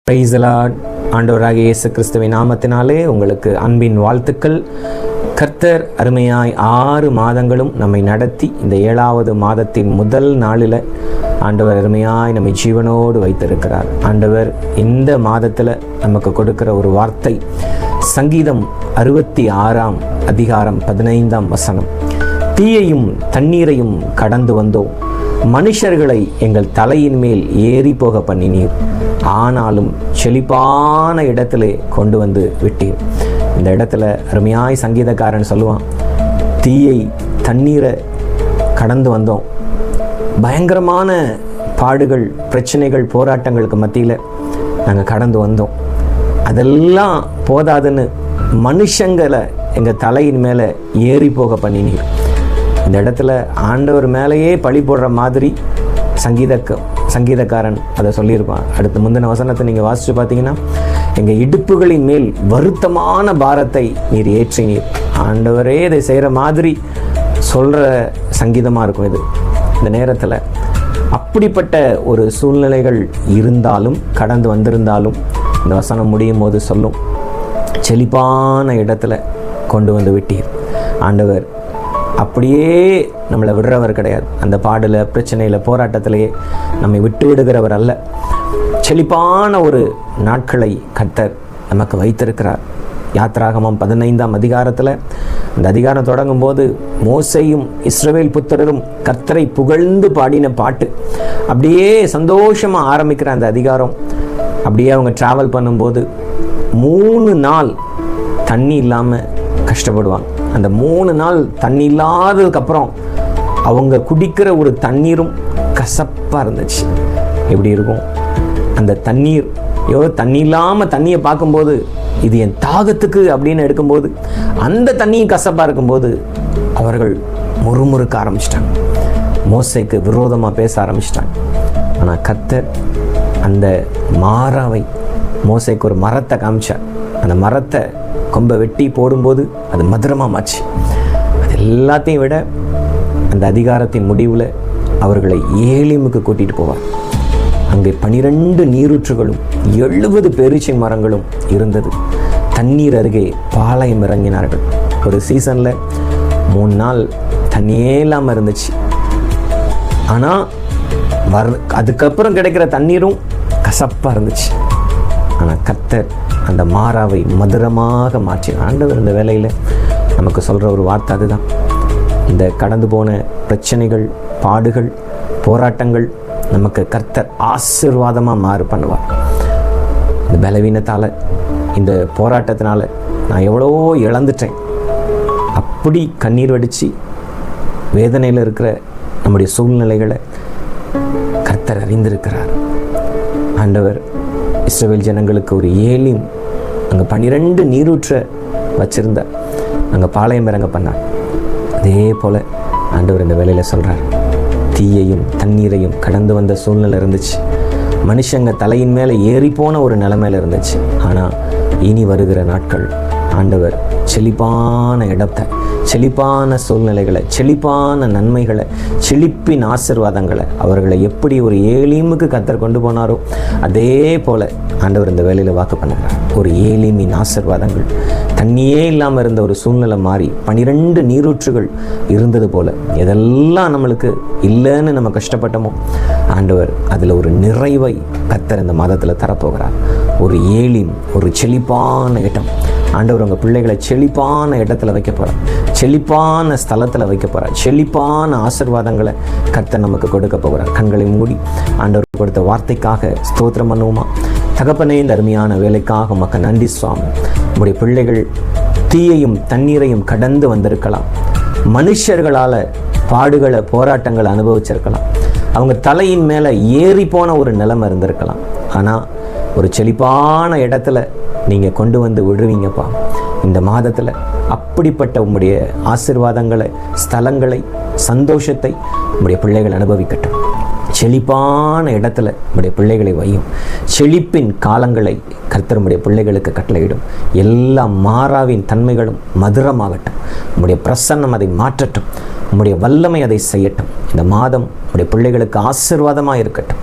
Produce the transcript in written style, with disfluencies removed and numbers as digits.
Praise the Lord. ஆண்டவராகிய இயேசு கிறிஸ்துவின் நாமத்தினாலே உங்களுக்கு அன்பின் வாழ்த்துக்கள். கர்த்தர் அருமையாய் 6 மாதங்களும் நம்மை நடத்தி இந்த 7வது மாதத்தின் முதல் நாளில் ஆண்டவர் அருமையாய் நம்மை ஜீவனோடு வைத்திருக்கிறார். ஆண்டவர் இந்த மாதத்தில் நமக்கு கொடுக்கிற ஒரு வார்த்தை சங்கீதம் 66ஆம் அதிகாரம் 15ஆம் வசனம். தீயையும் தண்ணீரையும் கடந்து வந்தோம், மனுஷர்களை எங்கள் தலையின் மேல் ஏறி போக பண்ணினீர், ஆனாலும் செழிப்பான இடத்திலே கொண்டு வந்து விட்டீர். இந்த இடத்துல அருமையாய் சங்கீதக்காரன் சொல்லுவான், தீயை தண்ணீரை கடந்து வந்தோம், பயங்கரமான பாடுகள், பிரச்சனைகள், போராட்டங்களுக்கு மத்தியில் நாங்கள் கடந்து வந்தோம். அதெல்லாம் போதாதுன்னு மனுஷங்களை எங்கள் தலையின் மேலே ஏறி போக பண்ணினீர். இந்த இடத்துல ஆண்டவர் மேலேயே பழி போடுற மாதிரி சங்கீதக்காரன் அதை சொல்லியிருப்பான். அடுத்த முந்தின வசனத்தை நீங்கள் வாசித்து பார்த்தீங்கன்னா, எங்கள் இடுப்புகளின் மேல் வருத்தமான பாரத்தை நீர் ஏற்றினீர். ஆண்டவரே இதை செய்கிற மாதிரி சொல்கிற சங்கீதமாக இருக்கும் இது. இந்த நேரத்தில் அப்படிப்பட்ட ஒரு சூழ்நிலைகள் இருந்தாலும், கடந்து வந்திருந்தாலும், இந்த வசனம் முடியும் போது சொல்லும், செழிப்பான இடத்துல கொண்டு வந்து விட்டீர். ஆண்டவர் அப்படியே நம்மளை விடுறவர் கிடையாது. அந்த பாடல, பிரச்சனையில், போராட்டத்திலேயே நம்மை விட்டு விடுகிறவர் அல்ல. செழிப்பான ஒரு நாட்களை கர்த்தர் நமக்கு வைத்திருக்கிறார். யாத்ராகமம் 15ஆம் அதிகாரத்தில், இந்த அதிகாரம் தொடங்கும் போது மோசேயும் இஸ்ரவேல் புத்திரரும் கர்த்தரை புகழ்ந்து பாடின பாட்டு. அப்படியே சந்தோஷமாக ஆரம்பிக்கிற அந்த அதிகாரம். அப்படியே அவங்க ட்ராவல் பண்ணும்போது 3 நாள் தண்ணி இல்லாமல் கஷ்டப்படுவாங்க. அந்த 3 நாள் தண்ணி இல்லாததுக்கப்புறம் அவங்க குடிக்கிற ஒரு தண்ணீரும் கசப்பாக இருந்துச்சு. எப்படி இருக்கும் அந்த தண்ணீர்? தண்ணி இல்லாமல் தண்ணியை பார்க்கும்போது இது என் தாகத்துக்கு அப்படின்னு எடுக்கும்போது அந்த தண்ணியும் கசப்பாக இருக்கும்போது அவர்கள் முறுமுறுக்க ஆரம்பிச்சிட்டாங்க, மோசேக்கு விரோதமாக பேச ஆரம்பிச்சிட்டாங்க. ஆனால் கர்த்தர் அந்த மாறாவை, மோசேக்கு ஒரு மரத்தை காமிச்சார். அந்த மரத்தை கொம்பை வெட்டி போடும்போது அது மதுரமாக மாச்சு. அது எல்லாத்தையும் விட அந்த அதிகாரத்தின் முடிவில் அவர்களை ஏலிமுக்கு கூட்டிகிட்டு போவார். அங்கே 12 நீரூற்றுகளும் 70 பேரீச்சை மரங்களும் இருந்தது. தண்ணீர் அருகே பாளையம் இறங்கினார்கள். ஒரு சீசனில் 3 நாள் தண்ணியே இல்லாமல் இருந்துச்சு. ஆனால் அதுக்கப்புறம் கிடைக்கிற தண்ணீரும் கசப்பாக இருந்துச்சு. ஆனால் கர்த்தர் அந்த மாறாவை மதுரமாக மாற்றி. ஆண்டவர் இந்த வேலையில் நமக்கு சொல்கிற ஒரு வார்த்தை அதுதான். இந்த கடந்து போன பிரச்சனைகள், பாடுகள், போராட்டங்கள் நமக்கு கர்த்தர் ஆசீர்வாதமாக மாறு பண்ணுவார். இந்த பலவீனத்தால், இந்த போராட்டத்தினால நான் எவ்வளவோ இழந்துட்டேன், அப்படி கண்ணீர் வடித்து வேதனையில் இருக்கிற நம்முடைய சூழ்நிலைகளை கர்த்தர் அறிந்திருக்கிறார். ஆண்டவர் இஸ்ரவேல் ஜனங்களுக்கு ஒரு ஏலிம், அங்கே 12 நீரூற்றை வச்சிருந்த அங்கே பாளையம் இறங்க பண்ணார். அதே போல் ஆண்டவர் இந்த வேலையில் சொல்கிறார், தீயையும் தண்ணீரையும் கடந்து வந்த சூழ்நிலை இருந்துச்சு. மனுஷங்க தலையின் மேலே ஏறி போன ஒரு நிலைமையில் இருந்துச்சு. ஆனால் இனி வருகிற நாட்கள் ஆண்டவர் செழிப்பான இடத்தை, செழிப்பான சூழ்நிலைகளை, செழிப்பான நன்மைகளை, செழிப்பின் ஆசீர்வாதங்களை அவர்களை எப்படி ஒரு ஏலிமுக்கு கர்த்தர் கொண்டு போனாரோ அதே போல் ஆண்டவர் இந்த வேலையில் வாக்கு பண்ணுறார். ஒரு ஏலிமின் ஆசீர்வாதங்கள், தண்ணியே இல்லாமல் இருந்த ஒரு சூழ்நிலை மாறி 12 நீரூற்றுகள் இருந்தது போல், எதெல்லாம் நம்மளுக்கு இல்லைன்னு நம்ம கஷ்டப்பட்டோமோ ஆண்டவர் அதில் ஒரு நிறைவை கர்த்தர் இந்த மாதத்தில் தரப்போகிறார். ஒரு ஏலிம், ஒரு செழிப்பான இடம். ஆண்டவர் உங்கள் பிள்ளைகளை செழிப்பான இடத்துல வைக்க போகிறார், செழிப்பான ஸ்தலத்தில் வைக்க போகிறார், செழிப்பான ஆசீர்வாதங்களை கர்த்தர் நமக்கு கொடுக்க போகிறார். கண்களை மூடி ஆண்டவர் கொடுத்த வார்த்தைக்காக ஸ்தோத்திரம் பண்ணுவோமா? தகப்பனே, இந்த அருமையான வேலைக்காக உமக்கு நன்றி சுவாமி. உங்களுடைய பிள்ளைகள் தீயையும் தண்ணீரையும் கடந்து வந்திருக்கலாம், மனுஷர்களால் பாடுகளை, போராட்டங்களை அனுபவிச்சிருக்கலாம், அவங்க தலையின் மேலே ஏறி போன ஒரு நிலைமை இருந்திருக்கலாம். ஆனால் ஒரு செழிப்பான இடத்துல நீங்கள் கொண்டு வந்து விடுவீங்கப்பா. இந்த மாதத்தில் அப்படிப்பட்ட உங்களுடைய ஆசீர்வாதங்களை, ஸ்தலங்களை, சந்தோஷத்தை உங்களுடைய பிள்ளைகள் அனுபவிக்கட்டும். செழிப்பான இடத்துல உங்களுடைய பிள்ளைகளை வையும். செழிப்பின் காலங்களை கர்த்தர் உங்களுடைய பிள்ளைகளுக்கு கட்டளையிடும். எல்லா மாறாவின் தன்மைகளும் மதுரமாகட்டும். உங்களுடைய பிரசன்னம் அதை மாற்றட்டும். உங்களுடைய வல்லமை அதை செய்யட்டும். இந்த மாதம் உங்களுடைய பிள்ளைகளுக்கு ஆசீர்வாதமாக இருக்கட்டும்.